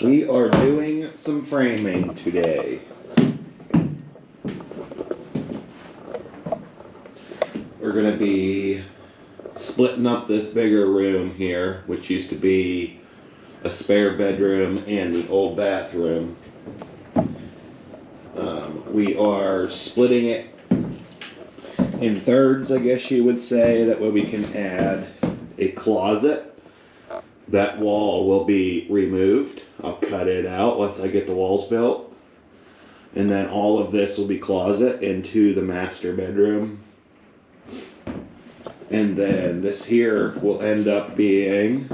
We are doing some framing today. We're going to be splitting up this bigger room here, which used to be a spare bedroom and the old bathroom. We are splitting it in thirds, I guess you would say. That way we can add a closet. That wall will be removed. I'll cut it out once I get the walls built. And then all of this will be closet into the master bedroom. And then this here will end up being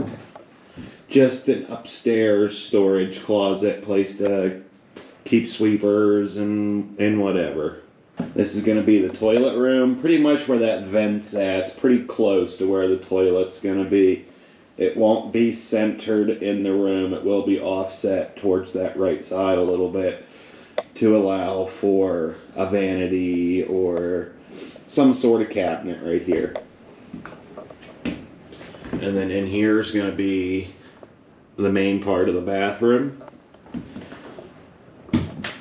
just an upstairs storage closet, place to keep sweepers and whatever. This is going to be the toilet room, pretty much where that vent's at. It's pretty close to where the toilet's going to be. It won't be centered in the room. It will be offset towards that right side a little bit to allow for a vanity or some sort of cabinet right here. And then in here is going to be the main part of the bathroom.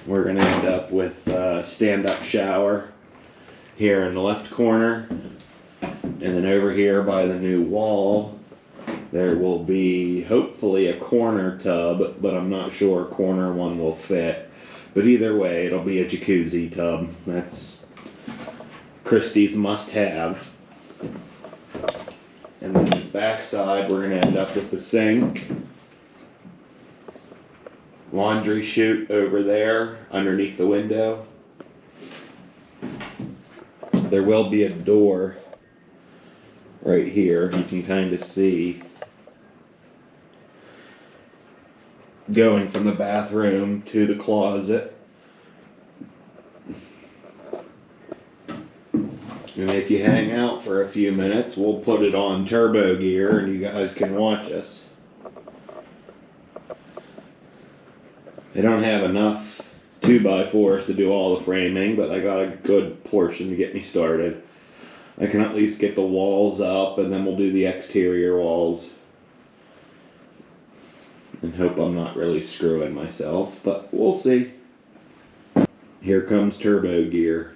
We're going to end up with a stand-up shower here in the left corner. And then over here by the new wall, there will be hopefully a corner tub, but I'm not sure a corner one will fit. But either way, it'll be a jacuzzi tub. That's Christie's must-have. And then this back side, we're going to end up with the sink. Laundry chute over there underneath the window. There will be a door right here. You can kind of see going from the bathroom to the closet. And if you hang out for a few minutes, we'll put it on turbo gear and you guys can watch us. I don't have enough 2x4s to do all the framing, but I got a good portion to get me started. I can at least get the walls up, and then we'll do the exterior walls. And hope I'm not really screwing myself, but we'll see. Here comes turbo gear.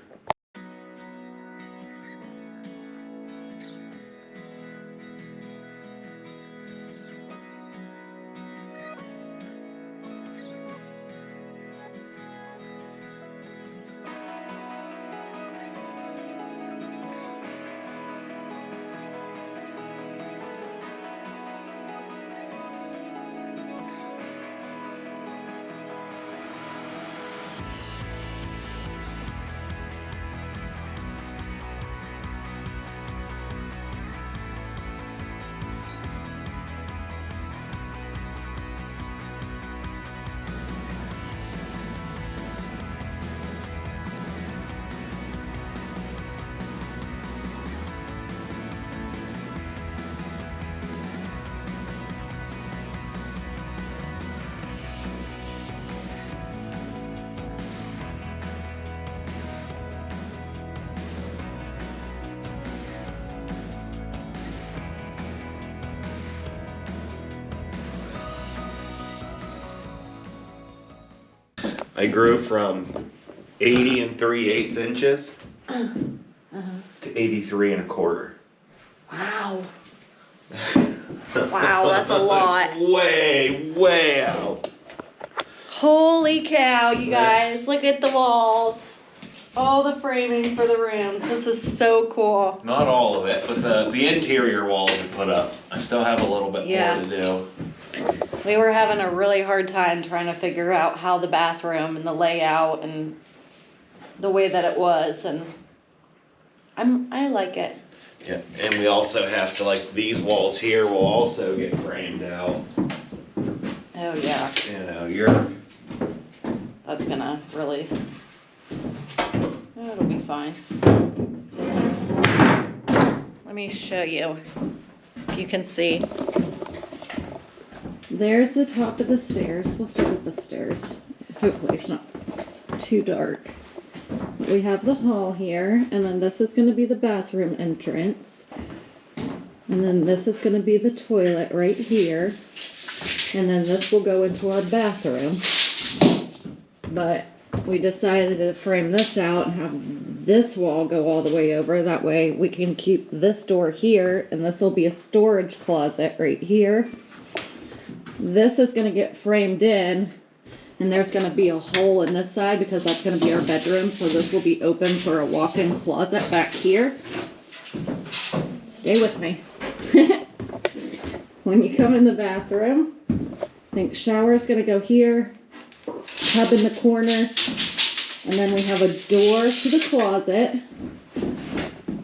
I grew from 80 3/8 inches to 83 1/4. Wow. Wow, that's a lot. That's way out. Holy cow, you guys. Look at the walls. All the framing for the rooms. This is so cool. Not all of it, but the interior walls we put up. I still have a little bit more to do. We were having a really hard time trying to figure out how the bathroom and the layout and the way that it was, and I like it. Yeah, and we also have to, like, these walls here will also get framed out. Oh yeah. You know, that's gonna really, it'll be fine. Let me show you if you can see. There's the top of the stairs. We'll start with the stairs. Hopefully it's not too dark. We have the hall here, and then this is going to be the bathroom entrance. And then this is going to be the toilet right here. And then this will go into our bathroom. But we decided to frame this out and have this wall go all the way over. That way we can keep this door here, and this will be a storage closet right here. This is going to get framed in, and there's going to be a hole in this side because that's going to be our bedroom. So this will be open for a walk-in closet back here. Stay with me. When you come in the bathroom, I think shower is going to go here, tub in the corner, and then we have a door to the closet.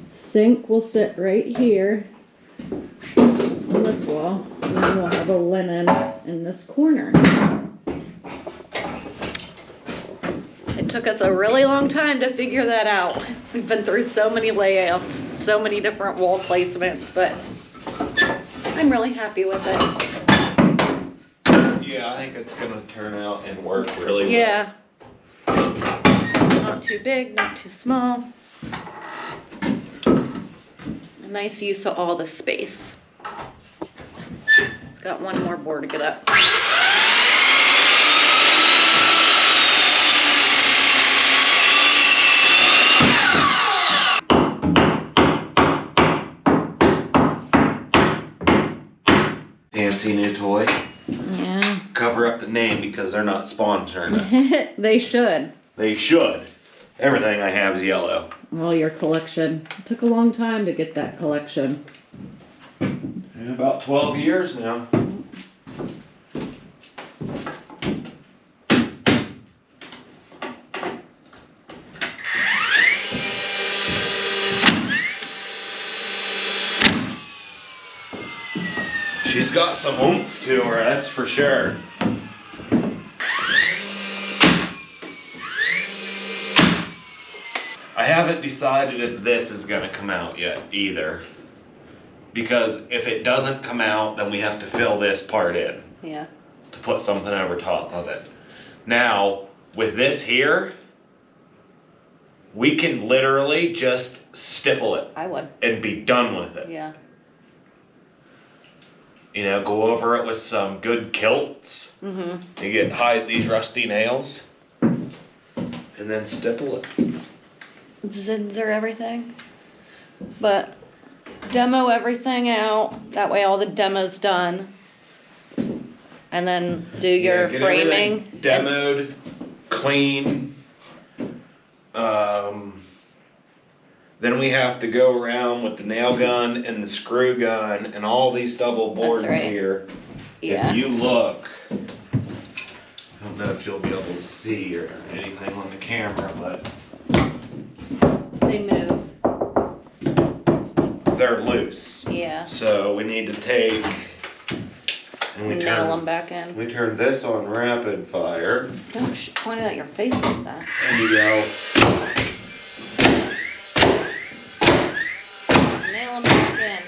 Sink will sit right here on this wall, and then we'll have a linen in this corner. It took us a really long time to figure that out. We've been through so many layouts, so many different wall placements, but I'm really happy with it. Yeah, I think it's gonna turn out and work really well. Yeah. Not too big, not too small. A nice use of all the space. It's got one more board to get up. Fancy new toy. Yeah. Cover up the name because they're not sponsoring us. They should. They should. Everything I have is yellow. Well, your collection. It took a long time to get that collection. In about 12 years now. She's got some oomph to her, that's for sure. I haven't decided if this is gonna come out yet either. Because if it doesn't come out, then we have to fill this part in Yeah. to put something over top of it. Now, with this here, we can literally just stipple it I would. and be done with it. Yeah. You know, go over it with some good kilts. Mm-hmm. You hide these rusty nails and then stipple it. Zinser everything. But demo everything out. That way all the demo's done. And then do your get framing. everything demoed, clean. Then we have to go around with the nail gun and the screw gun and all these double boards That's right. here. Yeah. If you look, I don't know if you'll be able to see or anything on the camera, but They move. they're loose. Yeah. So we need to take and we Nail them turn back in. we turn this on rapid fire Don't point it at your face like that. and you go Nail them back in.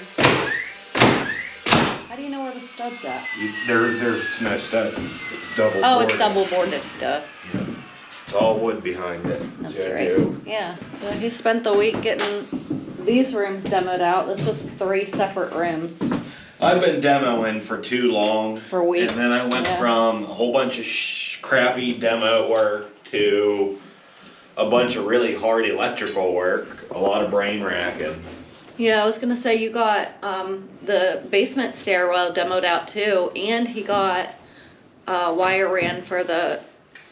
How do you know where the stud's at? there's no studs. It's double Oh, it's boarded. double boarded. Duh. Yeah. It's all wood behind it. That's what I right. do. Yeah. So he spent the week getting these rooms demoed out. This was 3 separate rooms. I've been demoing for too long. For weeks, And then I went yeah. from a whole bunch of crappy demo work to a bunch of really hard electrical work. A lot of brain racking. Yeah, I was gonna say you got the basement stairwell demoed out too, and he got wire ran for the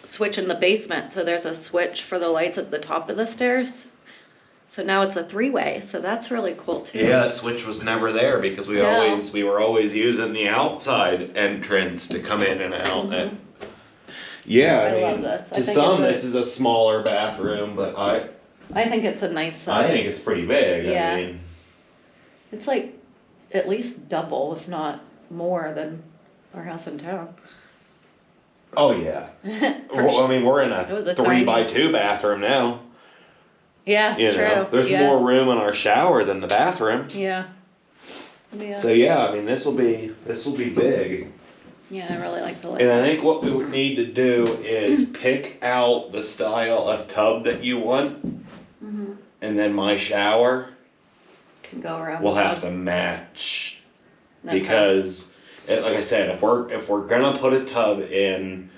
switch in the basement. So there's a switch for the lights at the top of the stairs. So now it's a 3-way. So that's really cool too. Yeah, that switch was never there because we were always using the outside entrance to come in and out. Mhm. Yeah, I I mean, love this. I to think some it's a- this is a smaller bathroom, but I think it's a nice size. I think it's pretty big. Yeah. I mean, It's like at least double, if not more, than our house in town. oh yeah. For Well, I mean, we're in It was a a 3x2 bathroom now. Yeah, You true. know, there's yeah. more room in our shower than the bathroom. Yeah. Yeah. So yeah, I mean, this will be big. Yeah, I really like the And I layout. think what we would need to do is pick out the style of tub that you want, Mm-hmm. and then my shower Can go around. will the have tub. to match Okay. because like I said, if we're gonna put a tub in,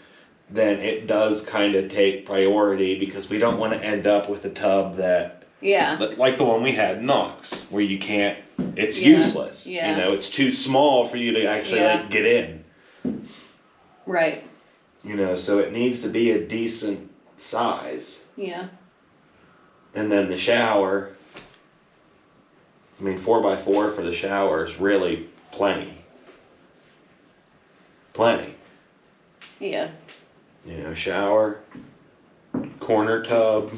then it does kind of take priority because we don't want to end up with a tub that, like the one we had in Knox, where you can't, it's useless. Yeah. You know, it's too small for you to actually like get in. Right. You know, so it needs to be a decent size. Yeah. And then the shower, I mean, 4x4 for the shower is really plenty. Plenty. Yeah. You know, shower, corner tub,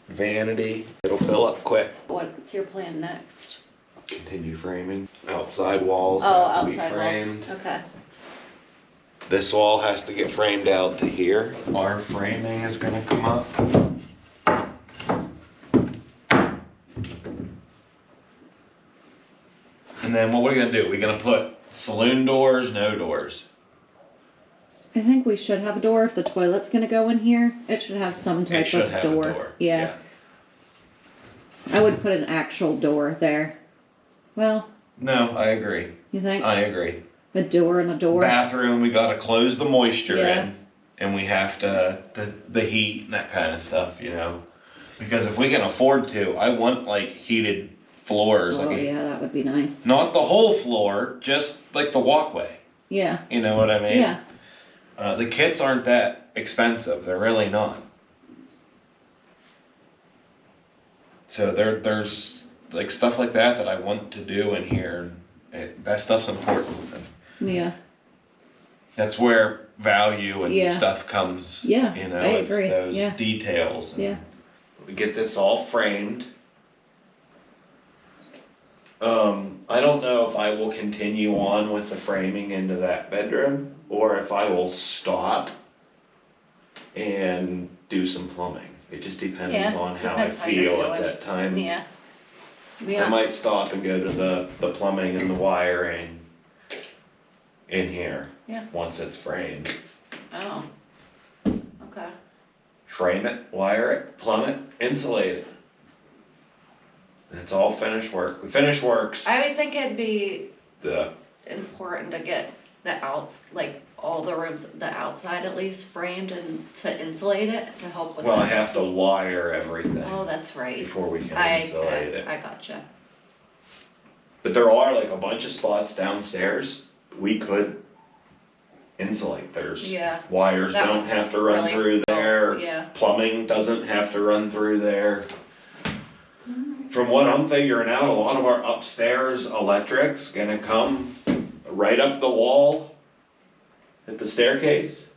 vanity. It'll fill up quick. What's your plan next? Continue framing. Outside walls Oh, have to be outside framed. walls. Okay. This wall has to get framed out to here. Our framing is gonna come up. And then what are we gonna do? We're gonna put saloon doors, no doors. I think we should have a door if the toilet's gonna go in here. It should have some type It should of have door. a door. Yeah. I would put an actual door there. Well, No, I agree. you think? I agree. A door and a door? Bathroom, we gotta close the moisture Yeah. in. And we have to, the heat and that kind of stuff, you know. Because if we can afford to, I want like heated floors. Oh, like yeah, that would be nice. not the whole floor, just like the walkway. Yeah. You know what I mean? Yeah. The kits aren't that expensive. They're really not. So there's like stuff like that I want to do in here. That stuff's important. Yeah. That's where value and stuff comes. Yeah, You know, I it's agree. those Yeah. details. Yeah. We get this all framed. I don't know if I will continue on with the framing into that bedroom or if I will stop and do some plumbing. It just depends on how I depends how you're feel at feeling. that time. Yeah. I Yeah. might stop and go to the plumbing and the wiring in here. Yeah. Once it's framed. Oh. Okay. Frame it, wire it, plumb it, insulate it. It's all finished work. The finished works. I would think it'd be The important to get the outs, like all the rooms, the outside at least framed and to insulate it to help with well, the I have to heat. wire everything Oh, that's right. before we can I insulate it. gotcha. But there are like a bunch of spots downstairs we could insulate. There's wires That don't would have to run really through there. Yeah. Plumbing doesn't have to run through there. From what I'm figuring out, a lot of our upstairs electric's gonna come right up the wall at the staircase.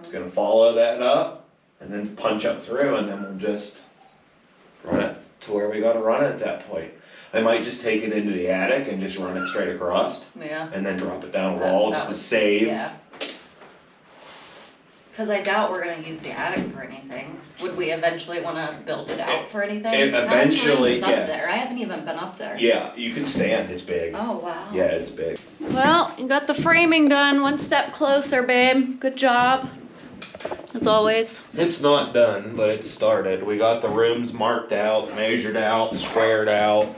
It's gonna follow that up and then punch up through and then we'll just run it to where we gotta run it at that point. I might just take it into the attic and just run it straight across Yeah. and then drop it down a wall just to save. Yeah. Cause I doubt we're gonna use the attic for anything. Would we eventually wanna build it out for anything? If How much eventually, room is up yes. there? I haven't even been up there. Yeah, you can stand, it's big. Oh, wow. Yeah, it's big. Well, you got the framing done, one step closer, babe. Good job. As always. It's not done, but it's started. We got the rooms marked out, measured out, squared out.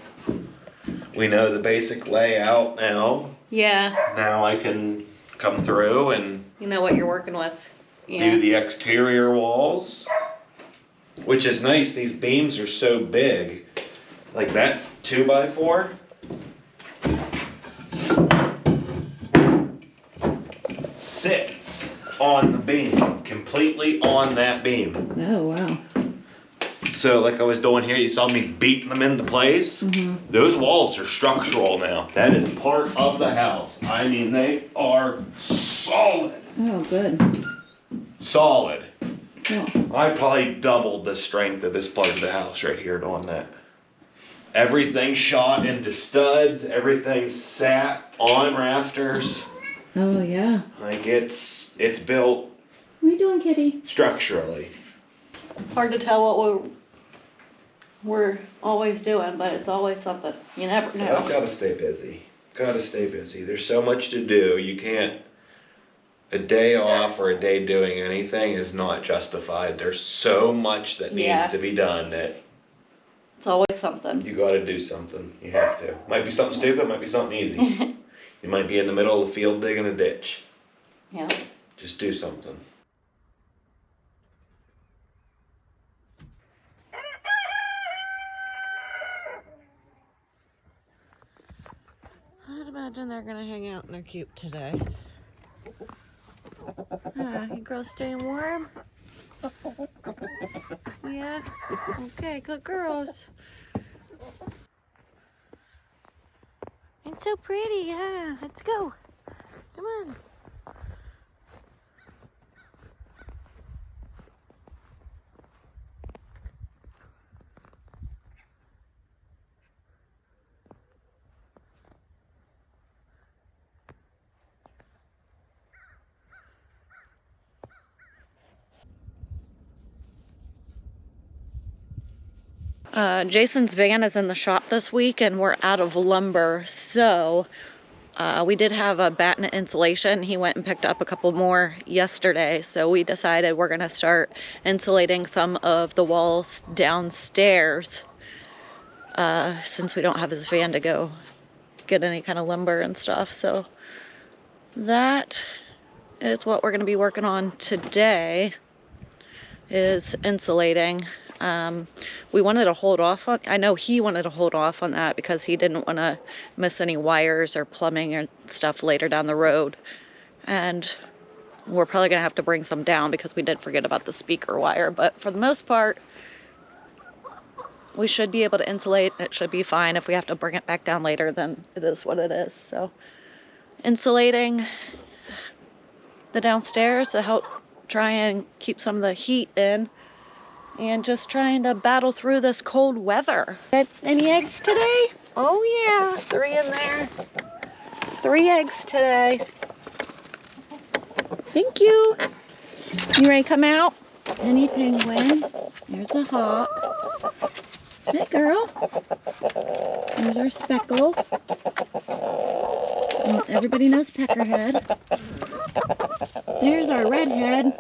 We know the basic layout now. Yeah. Now I can come through and You know what you're working with. do the exterior walls, which is nice. These beams are so big. Like that 2x4. Sits on the beam, completely on that beam. Oh, wow. So like I was doing here, you saw me beating them into place. Mm-hmm. Those walls are structural now. That is part of the house. I mean, they are solid. Oh, good. Solid. Well, I probably doubled the strength of this part of the house right here doing that. Everything shot into studs. Everything sat on rafters. oh, yeah. Like it's built What are you doing, kitty? structurally. Hard to tell what we're always doing, but it's always something. You never know. I've got to stay busy. Gotta stay busy. There's so much to do. You can't. A day off or a day doing anything is not justified. There's so much that needs to be done that It's always something. you gotta do something. You have to. Might be something stupid, might be something easy. You might be in the middle of the field digging a ditch. Yeah. Just do something. I'd imagine they're gonna hang out in their coop today. You girls staying warm? Yeah? Okay, good girls. It's so pretty, yeah. Let's go. Come on. Jason's van is in the shop this week and we're out of lumber, so we did have a batten insulation. He went and picked up a couple more yesterday, so we decided we're gonna start insulating some of the walls downstairs since we don't have his van to go get any kind of lumber and stuff. So that is what we're gonna be working on today, is insulating. We wanted to hold off on, I know he wanted to hold off on that because he didn't want to miss any wires or plumbing or stuff later down the road. And we're probably going to have to bring some down because we did forget about the speaker wire. But for the most part, we should be able to insulate. It should be fine. If we have to bring it back down later, then it is what it is. So insulating the downstairs to help try and keep some of the heat in. And just trying to battle through this cold weather. Got any eggs today? Oh yeah, 3 in there. 3 eggs today. Thank you. You ready to come out? Any penguin. There's a hawk. Hey girl. There's our speckle. Well, everybody knows peckerhead. There's our redhead.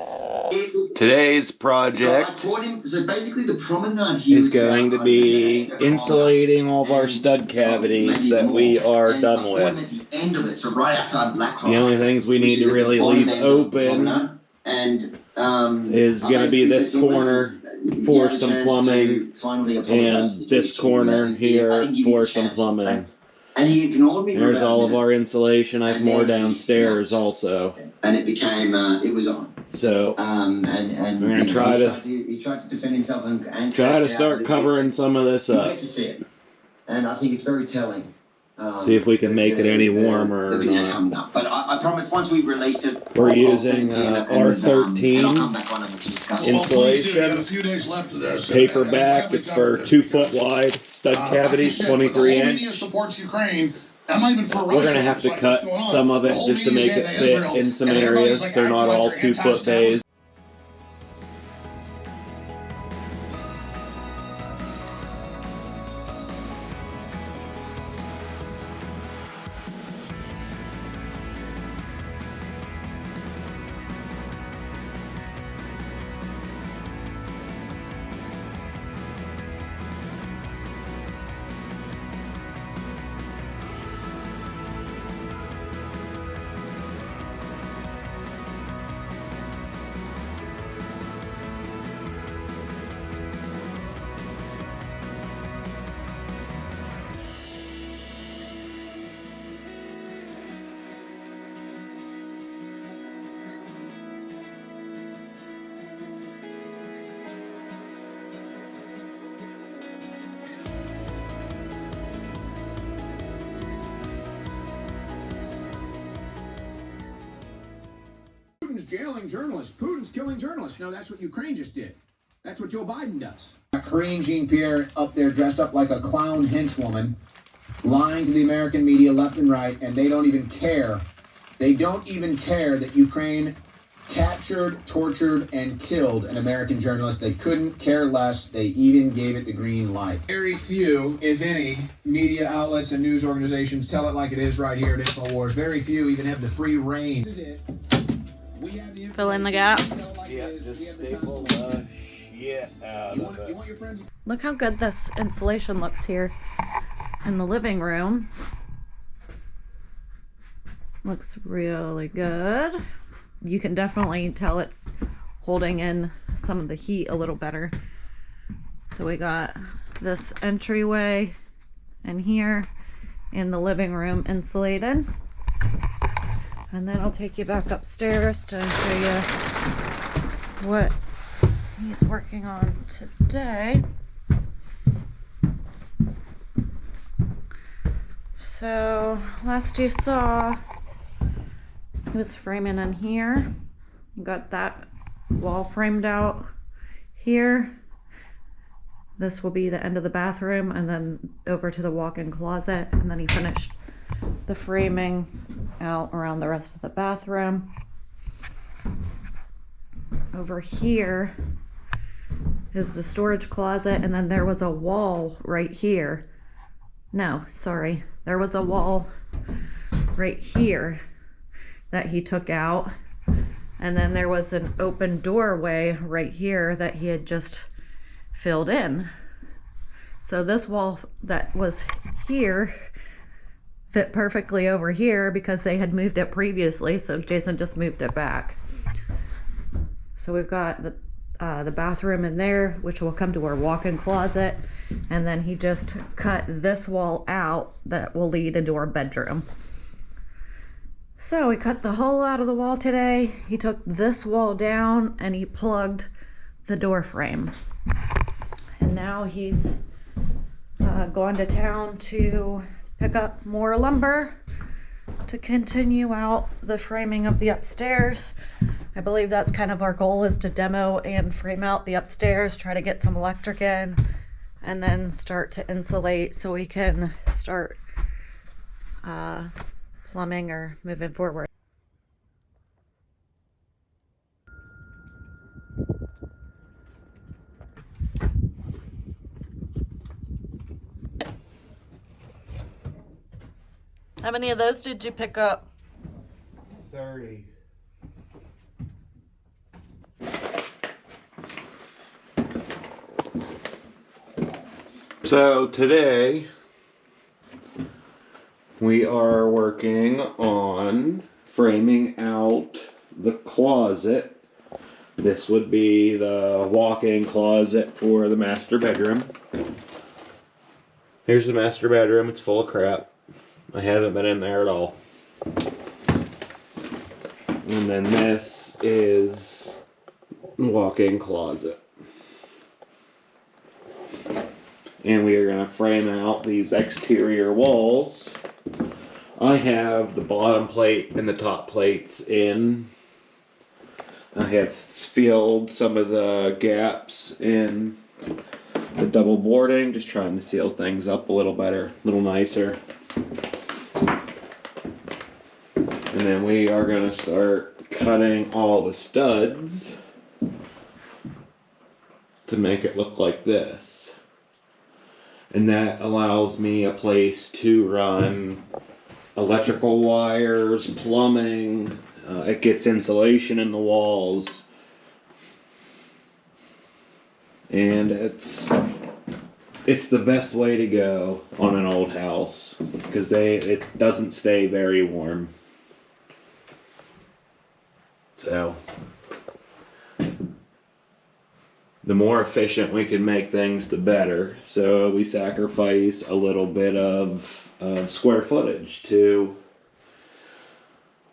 Today's project is going to be insulating all of our stud cavities that we are done with. The only things we need to really leave open is going to be this corner for some plumbing and this corner here for some plumbing. There's all of our insulation. I have more downstairs also. And it became, it was on. So we're gonna try to he tried to defend himself and try to start covering some of this up. And I think it's very telling. See if we can make it any warmer or not. But I promise once we release it, we're using R13 insulation. It's paperback. It's for 2 foot wide stud cavities, 23 inch. We're going to have to cut some of it just to make it fit in some areas. They're not all 2 foot bays. Putin's jailing journalists. Putin's killing journalists. No, that's what Ukraine just did. That's what Joe Biden does. Karine Jean-Pierre up there dressed up like a clown henchwoman, lying to the American media left and right, and they don't even care. They don't even care that Ukraine captured, tortured, and killed an American journalist. They couldn't care less. They even gave it the green light. Very few, if any, media outlets and news organizations tell it like it is right here at InfoWars. Very few even have the free reign. This is it. Fill in the gaps. Yeah, just staple the shit out of it. Look how good this insulation looks here in the living room. Looks really good. You can definitely tell it's holding in some of the heat a little better. So we got this entryway in here in the living room insulated. And then I'll take you back upstairs to show you what he's working on today. So last you saw, he was framing in here. You got that wall framed out here. This will be the end of the bathroom, and then over to the walk-in closet, and then he finished the framing out around the rest of the bathroom. Over here is the storage closet, and then there was a wall right here. No, sorry, there was a wall right here that he took out, and then there was an open doorway right here that he had just filled in. So this wall that was here fit perfectly over here because they had moved it previously, so Jason just moved it back. So we've got the bathroom in there, which will come to our walk-in closet, and then he just cut this wall out that will lead into our bedroom. So we cut the hole out of the wall today. He took this wall down and he plugged the door frame. And now he's going to town to pick up more lumber to continue out the framing of the upstairs. I believe that's kind of our goal, is to demo and frame out the upstairs, try to get some electric in, and then start to insulate so we can start plumbing or moving forward. How many of those did you pick up? 30. So today we are working on framing out the closet. This would be the walk-in closet for the master bedroom. Here's the master bedroom. It's full of crap. I haven't been in there at all. And then this is walk-in closet. And we are going to frame out these exterior walls. I have the bottom plate and the top plates in. I have filled some of the gaps in the double boarding, just trying to seal things up a little better, a little nicer. And then we are going to start cutting all the studs to make it look like this. And that allows me a place to run electrical wires, plumbing. It gets insulation in the walls. And it's the best way to go on an old house because it doesn't stay very warm. So the more efficient we can make things, the better. So we sacrifice a little bit of square footage to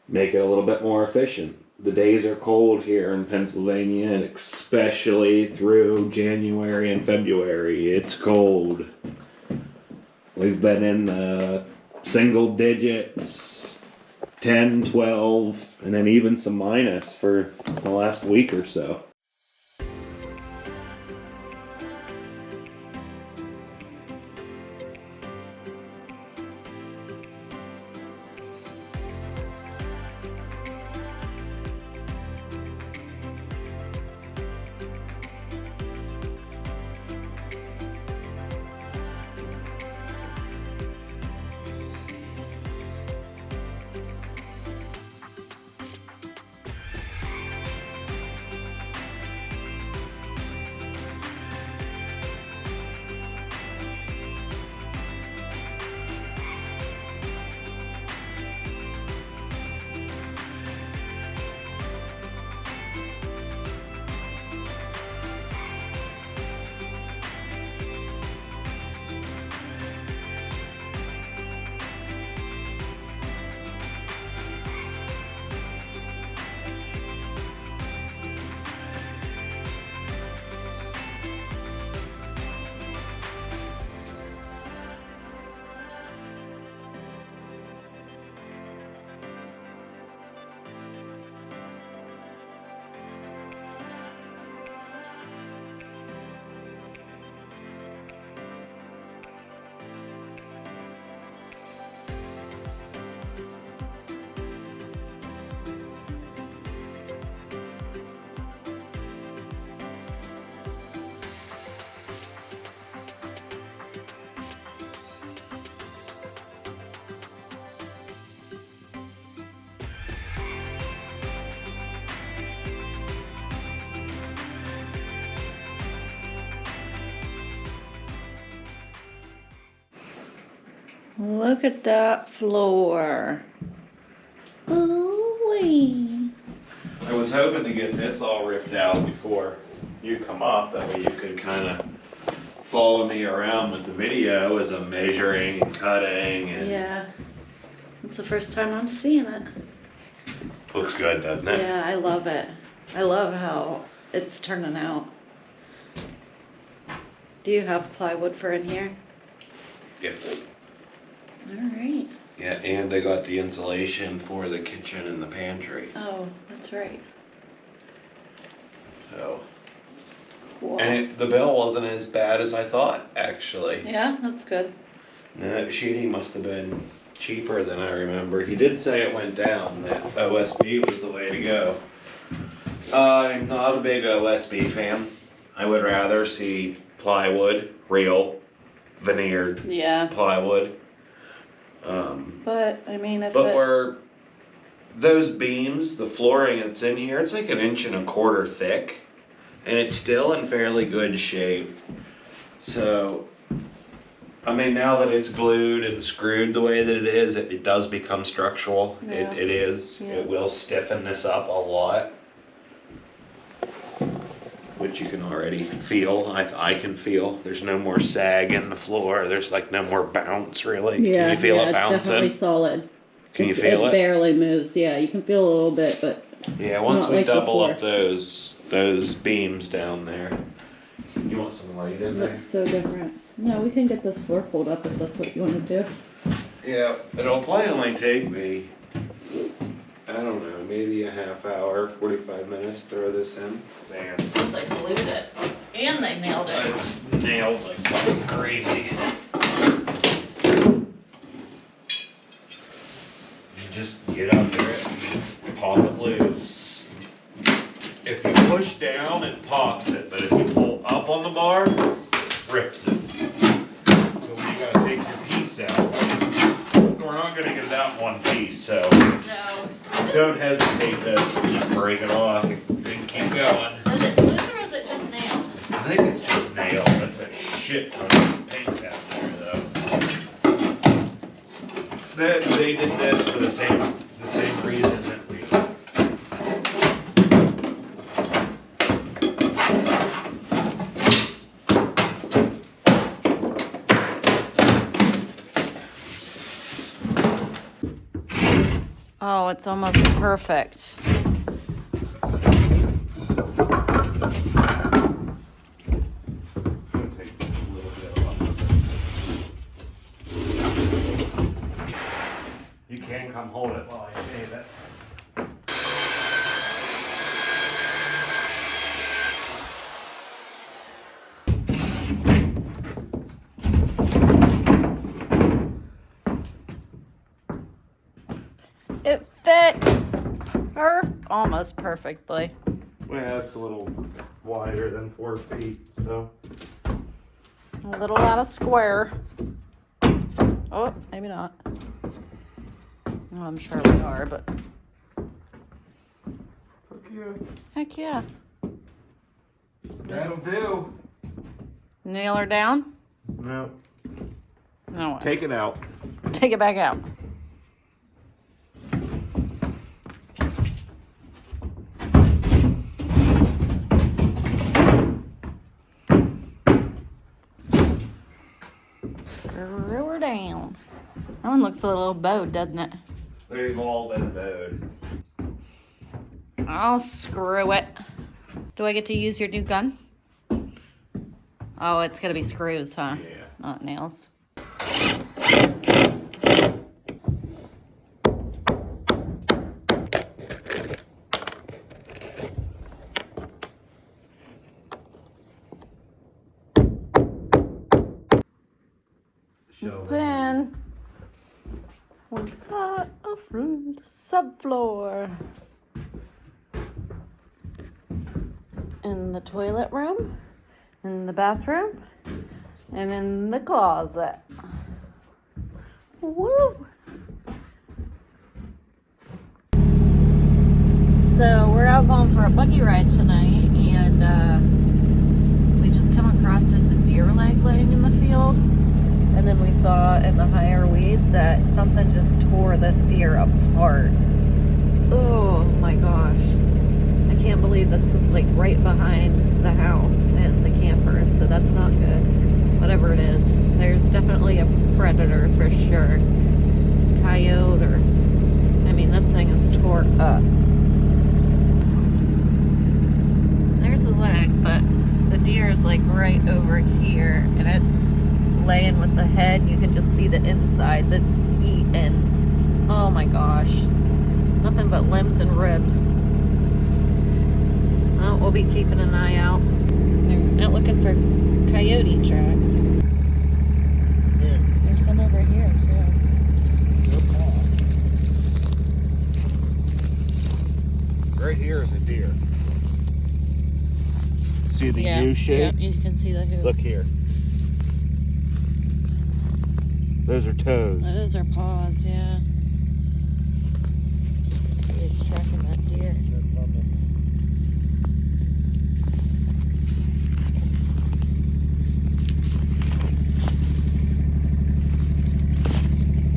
make it a little bit more efficient. The days are cold here in Pennsylvania, and especially through January and February. It's cold. We've been in the single digits, 10, 12, and then even some minus for the last week or so. Look at that floor. Ooh-wee. I was hoping to get this all ripped out before you come up, that way you could kind of follow me around with the video as I'm measuring and cutting and Yeah. It's the first time I'm seeing it. looks good, doesn't it? Yeah, I love it. I love how it's turning out. Do you have plywood for in here? Yeah. Alright. Yeah, and I got the insulation for the kitchen and the pantry. Oh, that's right. So, Cool. and the bill wasn't as bad as I thought, actually. Yeah, that's good. No, sheeting must have been cheaper than I remembered. He did say it went down, that OSB was the way to go. I'm not a big OSB fan. I would rather see plywood, real, veneered Yeah. plywood. But, I mean, if But it... where those beams, the flooring that's in here, it's like 1.25 inches thick. And it's still in fairly good shape. So, I mean, now that it's glued and screwed the way that it is, it does become structural. Yeah. It is. Yeah. It will stiffen this up a lot. Which you can already feel. I can feel. There's no more sag in the floor. There's like no more bounce, really. Yeah, Can you feel yeah, it it's bouncing? definitely solid. Can you feel It it? barely moves. Yeah, you can feel a little bit, but Yeah, once not we like double before. up those beams down there. You want some light in there? Looks so different. No, we can get this floor pulled up if that's what you want to do. Yeah, it'll probably only take me, I don't know, maybe a half hour, 45 minutes to throw this in. Man, They glued it. And they nailed it's nailed like fucking crazy. You just get under it and pop it loose. If you push down, it pops it, but if you pull up on the bar, it rips it. So when you gotta take your piece out, we're not gonna get it out in one piece, so No. don't hesitate to just break it off and keep going. Is it glued or is it just nailed? I think it's just nailed. That's a shit ton of paint down there, though. They did this for the same reason that we. Oh, it's almost perfect. You can come hold it while I shave it. It fits almost perfectly. Well, it's a little wider than 4 feet, so. A little out of square. Oh, maybe not. Oh, I'm sure we are, but Fuck yeah. heck yeah. That'll do. Nail her down? No. No. Take it out. Take it back out. Screw her down. That one looks a little bowed, doesn't it? They've all been bowed. I'll screw it. Do I get to use your new gun? Oh, it's gonna be screws, huh? Yeah. Not nails. It's in. We've got a front subfloor. In the toilet room, in the bathroom, and in the closet. Woo! So we're out going for a buggy ride tonight, and we just come across this deer leg laying in the field. And then we saw in the higher weeds that something just tore this deer apart. Oh my gosh. I can't believe that's like right behind the house and the camper, so that's not good. Whatever it is, there's definitely a predator for sure. Coyote or, I mean, this thing is tore up. There's a leg, but the deer is like right over here and it's laying with the head. You can just see the insides. It's eaten. Oh my gosh. Nothing but limbs and ribs. Well, we'll be keeping an eye out. They're out looking for coyote tracks. Yeah. There's some over here too. Right here is a deer. See the U shape? Yep, you can see the hoof. Look here. Those are toes. Those are paws, yeah. So he's tracking that deer.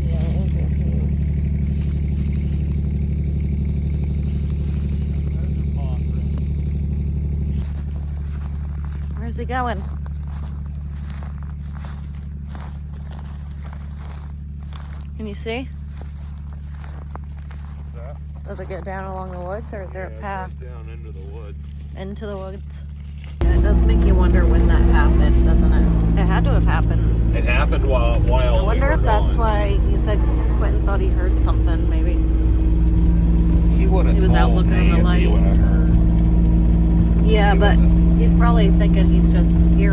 Yeah, those are hooves. Where's he going? Can you see? Does it get down along the woods, or is there a path down into the woods? into the woods? Yeah, it does make you wonder when that happened, doesn't it? It had to have happened. It happened while I wonder if that's why you said Quentin thought he heard something, maybe. He would have. He was out looking on the light. Yeah, but he's probably thinking he's just hearing